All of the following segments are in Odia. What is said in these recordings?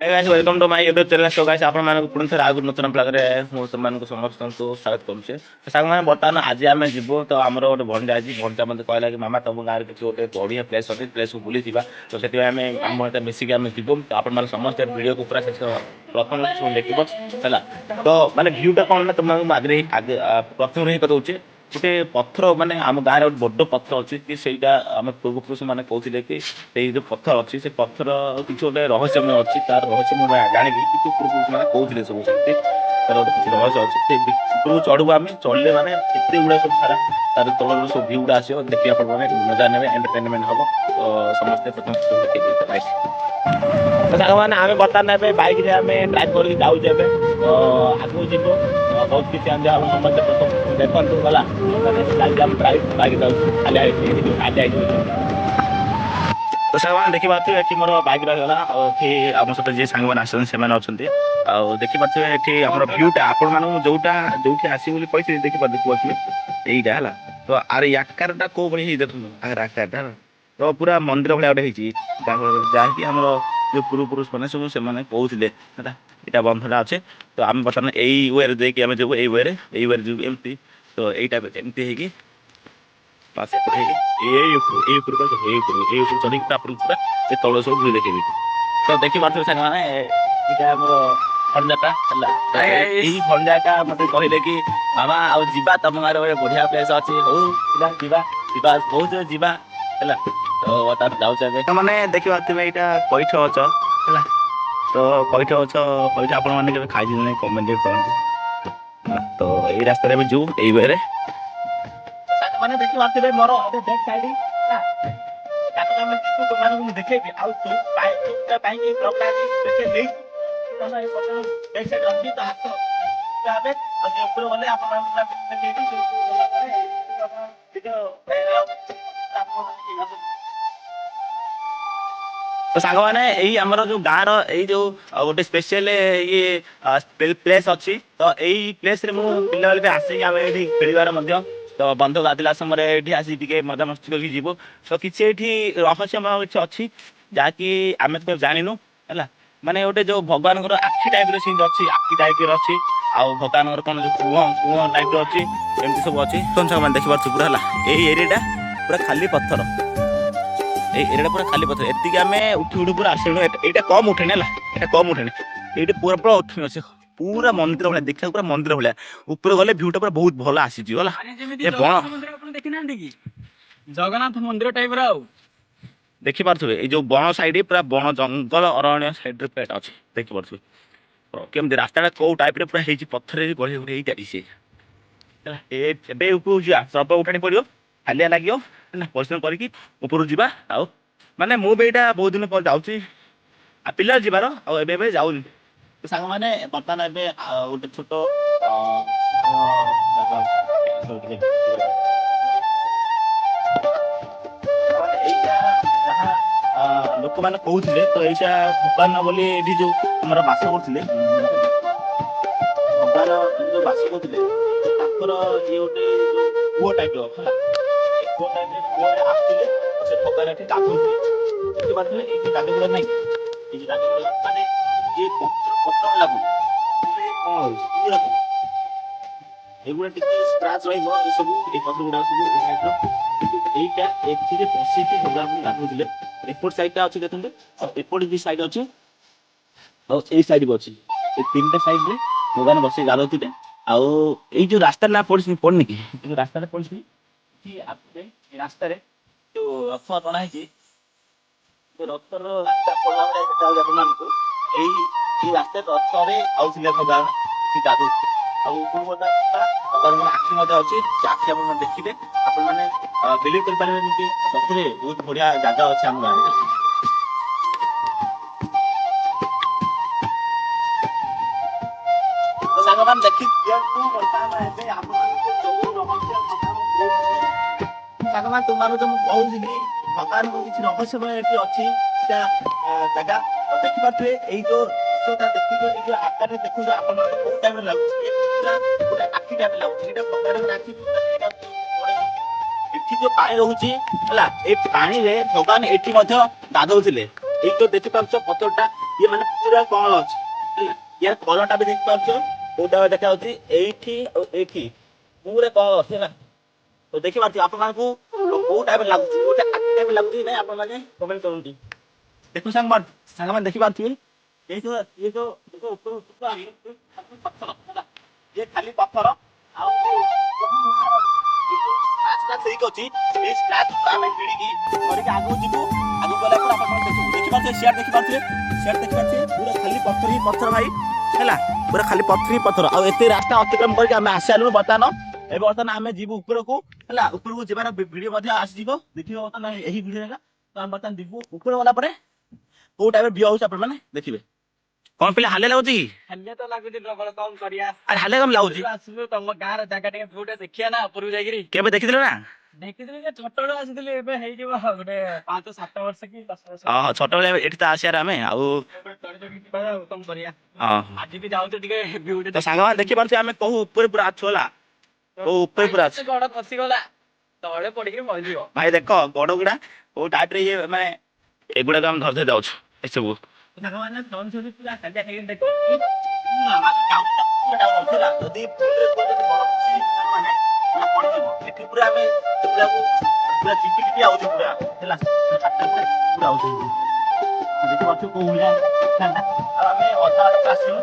Hey guys, welcome to my YouTube channel. So guys, ଆପଣ ମାନଙ୍କୁ ପୁଣି ଥରେ ଆଉ ନୂତନ ବ୍ଲଗରେ ମୁଁ ସେମାନଙ୍କୁ ସମସ୍ତଙ୍କୁ ସ୍ୱାଗତ କରୁଛି। ସାଙ୍ଗମାନେ ବର୍ତ୍ତମାନ ଆଜି ଆମେ ଯିବୁ ତ ଆମର ଗୋଟେ ଭଣଜା ଅଛି। ଭଣଜା ମୋତେ କହିଲା କି ମାମା ତମ ଗାଁରେ କିଛି ଗୋଟେ ବଢ଼ିଆ ପ୍ଲେସ୍ ଅଛି, ପ୍ଲେସ୍କୁ ବୁଲି ଯିବା। ତ ସେଥିପାଇଁ ଆମେ ଆମ ସହିତ ମିଶିକି ଆମେ ଯିବୁ। ତ ଆପଣମାନେ ସମସ୍ତେ ଭିଡ଼ିଓକୁ ପୁରା ଶେଷ ପ୍ରଥମ ସବୁ ଦେଖିବ ହେଲା। ତ ମାନେ ଭିୟୁଟା କ'ଣ ନା ତୁମମାନଙ୍କୁ ଆଗରେ ପ୍ରଥମରୁ ହିଁ କହିଦେଉଛି। ଗୋଟେ ପଥର ମାନେ ଆମ ଗାଁରେ ଗୋଟେ ବଡ଼ ପଥର ଅଛି କି ସେଇଟା ଆମ ପୂର୍ବପୁରୁଷମାନେ କହୁଥିଲେ କି ସେଇ ଯେଉଁ ପଥର ଅଛି ସେ ପଥର କିଛି ଗୋଟେ ରହସ୍ୟମୟ ଅଛି ତାର ରହସ୍ୟ ମୁଁ ଜାଣିନି କିନ୍ତୁ ପୂର୍ବପୁରୁଷମାନେ କହୁଥିଲେ ସବୁ ସେମିତି ତାର ଗୋଟେ କିଛି ରହସ୍ୟ ଅଛି ସେ ଉପରକୁ ଚଢ଼ିବୁ ଆମେ ଚଢ଼ିଲେ ମାନେ ଏତେ ଗୁଡ଼ା ସବୁ ସାରା ତାର ତଳର ସବୁ ଭିଉ ଗୁଡ଼ା ଆସିବ ଦେଖି ଆପଣମାନେ ମଜା ନେବେ ଏଣ୍ଟରଟେନମେଣ୍ଟ ହେବ ତ ସମସ୍ତେ ପ୍ରଥମେ ଦେଖିବେ ରାଇଟ୍। ତ ସାଙ୍ଗମାନେ ଆମେ ବର୍ତ୍ତମାନ ଏବେ ବାଇକ୍ରେ ଆମେ ଡ୍ରାଇଭ୍ କରିକି ଯାଉଛୁ ଏବେ ଆଗକୁ ଯିବୁ ବହୁତ କିଛି ଆମେ ଯାହା ସମସ୍ତେ ପ୍ରଥମ ଦେଖନ୍ତୁ ଗଲା ଆମେ ବାଇକ୍ ଯାଉଛୁ ଖାଲି ହେଇଯିବ। ତ ସାଙ୍ଗମାନେ ଦେଖିପାରୁଥିବେ ଏଠି ମୋର ବାଇକ୍ ରହିଗଲା ଆଉ ଏଠି ଆମ ସହିତ ଯିଏ ସାଙ୍ଗମାନେ ଆସିଛନ୍ତି ସେମାନେ ଅଛନ୍ତି ଆଉ ଦେଖିପାରୁଥିବେ ଏଠି ଆମର ଭ୍ୟୁଟା ଆପଣମାନଙ୍କୁ ଯୋଉଠି ଆସିବେ ବୋଲି କହିଥିଲି ଦେଖିପାରୁଥିବେ ଏଇଟା ହେଲା ତ ଆର ଆକାରଟା କୋଉ ଭଳି ହେଇଛି ଦେଖନ୍ତୁ ଆକାରଟା ହେଲା ତ ପୁରା ମନ୍ଦିର ଭଳିଆ ଗୋଟେ ହେଇଛି ଯାହାକି ଆମର ଯୋଉ ପୂର୍ବପୁରୁଷ ମାନେ ସବୁ ସେମାନେ କହୁଥିଲେ ହେଲା ଏଇଟା ବନ୍ଧଟା ଅଛି ତ ଆମେ ବର୍ତ୍ତମାନ ଏଇ ୱେରେ ଦେଇକି ଆମେ ଯିବୁ ଏଇ ୱେରେ ଯିବୁ ଏମିତି ତ ଏଇଟା ଏମିତି ହେଇକି ବାସ୍ ଏଇ ଉପରକୁ ଚଢ଼ିକି ଆପଣଙ୍କୁ ପୁରା ସେ ତଳ ସବୁ ଭ୍ୟୁ ଦେଖେଇବି ତ ଦେଖିପାରୁଥିବେ ସାଙ୍ଗମାନେ ଏଇଟା ଆମର ଭଣଜାଟା ହେଲା ଏଇ ଭଣଜାଟା ମୋତେ କହିଲେ କି ମାମା ଆଉ ଯିବା ତମ ଗାଁରେ ଗୋଟେ ବଢ଼ିଆ ପ୍ଲେସ୍ ଅଛି ହଉ ଯିବା ଯିବା ବହୁତ ଯିବା ହେଲା ତ ତାର ଯାଉଛ ଏବେ ମାନେ ଦେଖିପାରୁଥିବେ ଏଇଟା କଇଠ ଗଛ ହେଲା ତ କଇଠ ଗଛ କଇଠ ଆପଣମାନେ କେବେ ଖାଇଛନ୍ତି କମେଣ୍ଟ କରନ୍ତୁ ତ ଏଇ ରାସ୍ତାରେ ଆମେ ଯିବୁ ଏଇ ୱେରେ ମାନେ ଦେଖିପାରୁଥିବେ ମୋର ବ୍ୟାକ୍ ସାଇଡ୍ ଆମେ ତୁମମାନଙ୍କୁ ମୁଁ ଦେଖେଇବି ଆଉ ପାଇଁକି ଦେଖେଇଲି ତମେ ବ୍ୟାକ୍ ସାଇଡ୍ ରଖି ତ ହାତ ଭାବେ ଉପରୁ ଗଲେ ତ ସାଙ୍ଗମାନେ ଏଇ ଆମର ଯୋଉ ଗାଁର ଏଇ ଯୋଉ ଗୋଟେ ସ୍ପେଶିଆଲ ଇଏ ପ୍ଲେସ୍ ଅଛି ତ ଏଇ ପ୍ଲେସ୍ରେ ମୁଁ ପିଲାବେଳେ ବି ଆସିକି ଆମେ ଏଠି ଖେଳିବାର ମଧ୍ୟ ତ ବନ୍ଧୁ ଗାଧେଇଲା ସମୟରେ ଏଠି ଆସି ଟିକେ ମଜାମସ୍ତି କରିକି ଯିବୁ ତ କିଛି ଏଠି ରହସ୍ୟମୟ କିଛି ଅଛି ଯାହାକି ଆମେ ତ ଜାଣିନୁ ହେଲା ମାନେ ଗୋଟେ ଯୋଉ ଭଗବାନଙ୍କର ଆଖି ଟାଇପ୍ର ସେମିତି ଅଛି ଆଖି ଟାଇପ୍ର ଅଛି ଆଉ ଭଗବାନଙ୍କର କ'ଣ ଯୋଉ କୁଅ ଟାଇପ୍ର ଅଛି ଏମିତି ସବୁ ଅଛି ସାଙ୍ଗମାନେ ଦେଖିପାରୁଛୁ ପୁରା ହେଲା ଏଇ ଏରିଆଟା ପୁରା ଖାଲି ପଥର ଏଇ ଏରିଆଟା ପୁରା ଖାଲି ପଥର ଏତିକି ଆମେ ଉଠି ପୁରା ଆସିଲୁ ଏଇଟା କମ୍ ଉଠେନି ହେଲା ଏଇଟା କମ୍ ଉଠେନି ଏଇଟା ପୁରା ଉଠେନି ଅଛି ପୁରା ମନ୍ଦିର ଭଳିଆ ଦେଖିବାକୁ ପୁରା ମନ୍ଦିର ଭଳିଆ ଉପରେ ଗଲେ ଭିୟୁଟା ପୁରା ବହୁତ ଭଲ ଆସିଯିବ ହେଲା ଦେଖିନାହାନ୍ତି କି ଜଗନ୍ନାଥ ମନ୍ଦିର ଟାଇପ୍ର ଆଉ ଦେଖିପାରୁଥିବେ ଏଇ ଯୋଉ ବଣ ସାଇଡ୍ ପୁରା ବଣ ଜଙ୍ଗଲ ଅରଣ୍ୟ ସାଇଡ୍ରେ ପୁରା ଅଛି ଦେଖିପାରୁଥିବେ କେମିତି ରାସ୍ତାଟା କୋଉ ଟାଇପ୍ରେ ପୁରା ହେଇଛି ପଥରରେ ଗଢ଼ି ହେଇ ଯାଇଛି ହେଲା ଏବେ ଉପରକୁ ଯିବା ସର୍ବ ଉଠାଣି ପଡ଼ିବ ହାଲିଆ ଲାଗିବ ହେଲା ପରିଶ୍ରମ କରିକି ଉପରକୁ ଯିବା ଆଉ ମାନେ ମୁଁ ବି ଏଇଟା ବହୁତ ଦିନ ପରେ ଯାଉଛି ଆଉ ପିଲା ଯିବାର ଆଉ ଏବେ ଯାଉନି ସାଙ୍ଗମାନେ ବର୍ତ୍ତମାନ ଏବେ ଗୋଟେ ଛୋଟ ଲୋକମାନେ କହୁଥିଲେ ତ ଏଇଟା ଭଗବାନ ବୋଲି ଏଠି ଯୋଉ ଆମର ବାସ କରୁଥିଲେ ଭଗବାନ ଯୋଉ ବାସ କରୁଥିଲେ ତାଙ୍କର ଇଏ ଗୋଟେ ଯୋଉ କୂଅ ଟାଇପ୍ର ହେଲା କୂଅ ଟାଇପ୍ର କୂଅରେ ଆସୁଥିଲେ ସେ ଭଗବାନ ଏଠି ଗାଧଉଥିଲେ ଦେଖିପାରୁଥିଲେ ଏଇଠି ଗାଧୁଆ ନାହିଁ ଏଇ ଗାଧୁଆ ମାନେ ଇଏ ପତ୍ର ଲାଗୁନି ଏଗୁଡ଼ା ଟିକେ ସ୍କ୍ରାଚ୍ ରହିବ ଏସବୁ ଏ ପତ୍ର ଗୁଡ଼ା ସବୁ କିନ୍ତୁ ଏଇଟା ଏଥିରେ ବସିକି ଭଗବାନ ଗାଧଉଥିଲେ ଏପଟ ସାଇଡ୍ଟା ଅଛି ଦେଖନ୍ତୁ ଆଉ ଏପଟ ବି ସାଇଡ୍ ଅଛି ଆଉ ଏଇ ସାଇଡ୍ ବି ଅଛି ଏ ତିନିଟା ସାଇଡ୍ରେ ଭଗବାନ ବସିକି ଗାଧଉଥିଲେ ଆଉ ଏଇ ଯୋଉ ରାସ୍ତା ନା ପଡ଼ିନି କି ଯୋଉ ରାସ୍ତାଟା ପଡ଼ିଛି କି ଏ ରାସ୍ତାରେ ଯୋଉ ରଥ ଟଣା ହେଇଛି ରଥର ଆପଣମାନଙ୍କୁ ଏଇ ରାସ୍ତାରେ ରଥରେ ଆଉଥିଲେ ଭଗବାନ ଗାଧଉଥିଲେ ଆଉ ଭଗବାନଙ୍କର ଆଖି ମଧ୍ୟ ଅଛି ସେ ଆଖି ଆପଣ ଦେଖିଲେ ଆପଣମାନେ ବିଲିଭ୍ କରିପାରିବେନି କି ସତରେ ବହୁତ ବଢ଼ିଆ ଜାଗା ଅଛି ଆମ ଗାଁରେ ସାଙ୍ଗମାନେ ଦେଖି ସାଙ୍ଗମାନେ ତୁମମାନଙ୍କୁ ମୁଁ କହୁଥିଲି ଭଗବାନଙ୍କ କିଛି ରହସ୍ୟମୟ ଏଠି ଅଛି ସେଟା ଜାଗା ଦେଖିପାରୁଥିବେ ଏଇ ଯୋଉ ଦେଖିବେ ଏଇ ଯୋଉ ଆକାରରେ ଦେଖନ୍ତୁ ଆପଣଙ୍କୁ କୋଉ ଟାଇପ୍ର ଲାଗୁଛି ଗୋଟେ ଆଖି ଟାଇପ୍ର ଲାଗୁଛି ଏଇଟା ଭଗବାନଙ୍କର ଆଖି ଏଠି ଯୋଉ ପାଣି ରହୁଛି ହେଲା ଏଇ ପାଣିରେ ଭଗବାନ ଏଠି ମଧ୍ୟ ଗାଧଉଥିଲେ ଏଇ ଯୋଉ ଦେଖିପାରୁଛ ପଥରଟା ये माने पूरा कल अछि यार कलरटा भी देख पाछो कोटा देखा होची एठी और एठी पूरा कल अछि ना तो देखि पाछी आपण मानकू को टाइप लागु कोटा टाइप लागु नै आपण माने कमेंट करंती देखो संगमान देखि पाछी ये जो देखो ऊपर ये खाली पत्थर आ रास्ता ठीक अछि ए स्क्रैच आमे पीड़ी की और के आगु जिबु आगु गला पर आपण देखि पाछे शेयर देखि पाछे पूरा खाली पत्थर ही पत्थर भाई हैला पूरा खाली पत्थर ही पत्थर आ एते रास्ता अतिक्रम करके आमे आसालु बतान ए बर्तन आमे जिबु ऊपर को हैला ऊपर को जेबार वीडियो मध्ये आसी जिवो देखियो बर्तन एही वीडियो रे तो हम बर्तन जिबु ऊपर वाला परे को टाइप व्यू होछ आपण माने देखिबे कोन पिले हाले लागुची हल्ले तो लागुची प्रबल कम करिया अरे हाले कम लागुची आसु तम गार जागा टे फुटे देखिया ना ऊपर जाईगिरी केबे देखिदिलो ना देखिदिली जे छोटडो आसीदिली एबे हेइ जिवो गोटे 5 7 वर्ष की 10 वर्ष हां छोट बेले एठी त आसियार आमे आउ तड़ी जगी पड़ा कम करिया हां आज भी जाउ तो टिके ब्यूटी तो सांगवा देखि पारछी आमे कहू ऊपर पूरा अछोला ओ ऊपर पूरा से गड़ खसी गला तळे पड़ी के मर जिवो भाई देखो गड़ गुडा ओ टाइप रे ये माने एगुडा हम धरते जाउछ ए सब भगवान ने फोन सुनी पूरा सजा के देखो যদি মানে পড়ে যাব এটি পুরা আমি পুরা পুরা চিপিটি আউছি পুরা হেলা পুরা আউছি দেখি পাচ্ছ কোউলা আমি অধা আসিও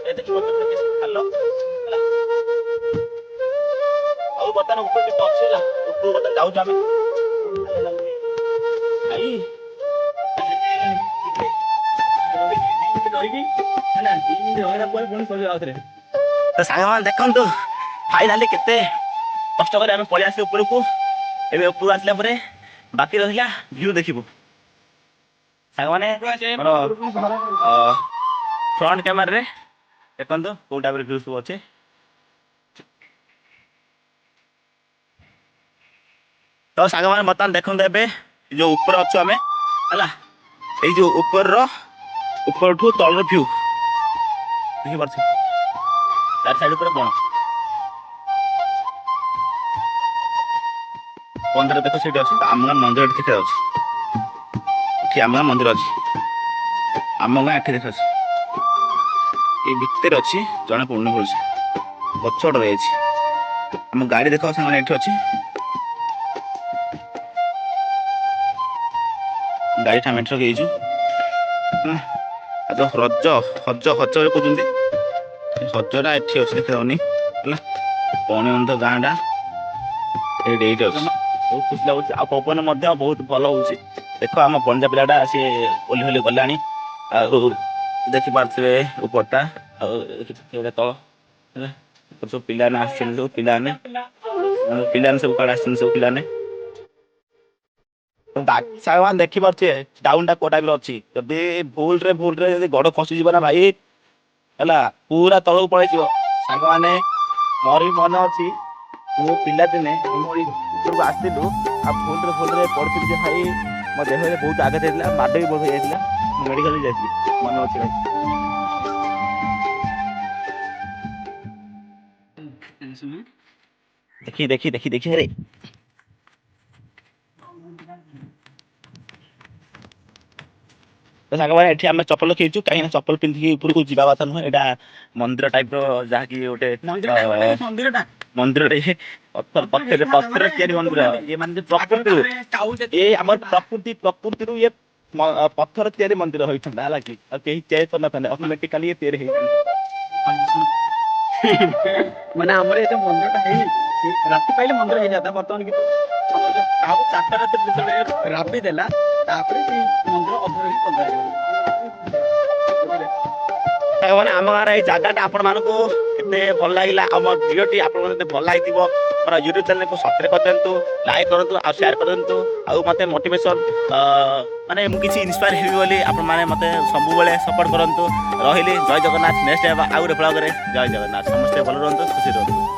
এ দেখি পাচ্ছ কিছু খালো হেলা ଆଉ ବର୍ତ୍ତମାନ ଉପରେ ଟିକେ ଅଛି ହେଲା ଉପରୁ ବର୍ତ୍ତମାନ ଯାଉଛୁ ଆମେ ଭାଇ ତ ସାଙ୍ଗମାନେ ଦେଖନ୍ତୁ ଫାଇନାଲି କେତେ କଷ୍ଟ କରି ଆମେ ପଳେଇ ଆସିଲୁ ଉପରକୁ ଏବେ ଉପରକୁ ଆସିଲା ପରେ ବାକି ରହିଲା ଭିଉ ଦେଖିବୁ ସାଙ୍ଗମାନେ ଫ୍ରଣ୍ଟ କ୍ୟାମେରାରେ ଦେଖନ୍ତୁ କୋଉ ଟାଇପର ଭିଉ ସବୁ ଅଛି ତ ସାଙ୍ଗମାନେ ବର୍ତ୍ତମାନ ଦେଖନ୍ତୁ ଏବେ ଯୋଉ ଉପରେ ଅଛୁ ଆମେ ହେଲା ଏଇ ଯୋଉ ଉପରଠୁ ତଳର ଭିଉ ଦେଖିପାରୁଛ ଚାରି ସାଇଡ୍ ଉପରେ ବଣ ମନ୍ଦିର ଦେଖ ସେଇଠି ଅଛି ଆମ ଗାଁ ମନ୍ଦିର ଏଠି ଦେଖା ଯାଉଛି ଏଠି ଆମ ଗାଁ ମନ୍ଦିର ଅଛି ଆମ ଗାଁ ଏଠି ଦେଖା ଅଛି ଏଇ ଭିତରେ ଅଛି ଜଣେ ପୂର୍ଣ୍ଣ କରୁଛି ଗଛ ଗୋଟେ ରହିଛି ଆମ ଗାଡି ଦେଖ ସାଙ୍ଗମାନେ ଏଠି ଅଛି ଗାଡି ଟା ମେଟ୍ରୋ ହେଇଛୁ ଆଉ ହଜ କହୁଛନ୍ତି ହଜଟା ଏଠି ଅଛି ଦେଖାଯାଉନି ହେଲା ପଣିବନ୍ଧ ଗାଁଟା ଏଇଠି ଅଛି ବହୁତ ଖୁସି ଲାଗୁଛି ଆଉ ପବନ ମଧ୍ୟ ବହୁତ ଭଲ ହଉଛି ଦେଖ ଆମ ପଞ୍ଜାବ ପିଲାଟା ସିଏ ଓହ୍ଲି ଓହ୍ଲି ଗଲାଣି ଆଉ ଦେଖିପାରୁଥିବେ ଉପରଟା ଆଉ ତଳ ହେଲା ସବୁ ପିଲାମାନେ ଆସିଛନ୍ତି ସବୁ ପିଲାମାନେ ସବୁ କାଳେ ଆସିଛନ୍ତି ସବୁ ପିଲାମାନେ ସାଙ୍ଗମାନେ ଦେଖିପାରୁଥିବେ ଡାଉନଟା କୋଉ ଟାଇପର ଅଛି ଯଦି ଭୁଲରେ ଯଦି ଗୋଡ ଖସିଯିବ ନା ଭାଇ ହେଲା ପୁରା ତଳକୁ ପଳେଇଯିବ ସାଙ୍ଗମାନେ ମୋର ବି ମନେ ଅଛି ମୁଁ ପିଲାଦିନେ ଉପରକୁ ଆସିଥିଲୁ ଆଉ ଭୁଲରେ ପଡିଥିଲି ଯେ ଭାଇ ମୋ ଦେହରେ ବହୁତ ଆଘାତ ହେଇଥିଲା ମାଡ ବି ବହୁତ ହେଇଯାଇଥିଲା ମୁଁ ମେଡିକାଲ ଯାଇଥିଲି ମନେ ଅଛି ଭାଇ ଦେଖି ଆରେ ତ ସାଙ୍ଗମାନେ ଏଠି ଆମେ ଚପଲ ରଖିଛୁ କାହିଁକି ନା ଚପଲ ପିନ୍ଧିକି ଉପରକୁ ଯିବା କଥା ନୁହେଁ ଏଇଟା ମନ୍ଦିର ଟାଇପର ଯାହାକି ଗୋଟେ ମନ୍ଦିରଟେ ପଥର ତିଆରି ମନ୍ଦିର ଇଏ ମାନେ ପ୍ରକୃତିରୁ ଏ ଆମର ପ୍ରକୃତିରୁ ଇଏ ପଥର ତିଆରି ମନ୍ଦିର ହୋଇଥାନ୍ତା ହେଲା କି ଆଉ କେହି ତିଆରି କରିନଥାନ୍ତେ ଅଟୋମେଟିକାଲି ଇଏ ତିଆରି ହେଇଥାନ୍ତା ମାନେ ଆମର ଏତେ ମନ୍ଦିରଟା ହେଇନି ରାତି ପାଇଲେ ମନ୍ଦିର ହେଇଯାତା ବର୍ତ୍ତମାନ କିନ୍ତୁ ଆଉ ଚାରିଟା ରାତି ଯେତେବେଳେ ରାବି ଦେଲା ତାପରେ ସେଇ ମନ୍ଦିର ଅଧର ହେଇକି ପନ୍ଦାର ମାନେ ଆମ ଗାଁର ଏଇ ଜାଗାଟା ଆପଣମାନଙ୍କୁ କେତେ ଭଲ ଲାଗିଲା ଆମ ଭିଡ଼ିଓଟି ଆପଣଙ୍କୁ ଯଦି ଭଲ ଲାଗିଥିବ ମୋର ୟୁଟ୍ୟୁବ ଚ୍ୟାନେଲକୁ ସବସ୍କ୍ରାଇବ୍ କରିଦିଅନ୍ତୁ ଲାଇକ୍ କରନ୍ତୁ ଆଉ ସେୟାର କରନ୍ତୁ ଆଉ ମୋତେ ମୋଟିଭେସନ୍ ମାନେ ମୁଁ କିଛି ଇନ୍ସପାୟାର ହେବି ବୋଲି ଆପଣମାନେ ମୋତେ ସବୁବେଳେ ସପୋର୍ଟ କରନ୍ତୁ ରହିଲି ଜୟ ଜଗନ୍ନାଥ ନେକ୍ସଟ ଆଉ ଗୋଟେ ବ୍ଲଗରେ ଜୟ ଜଗନ୍ନାଥ ସମସ୍ତେ ଭଲ ରୁହନ୍ତୁ ଖୁସି ରୁହନ୍ତୁ।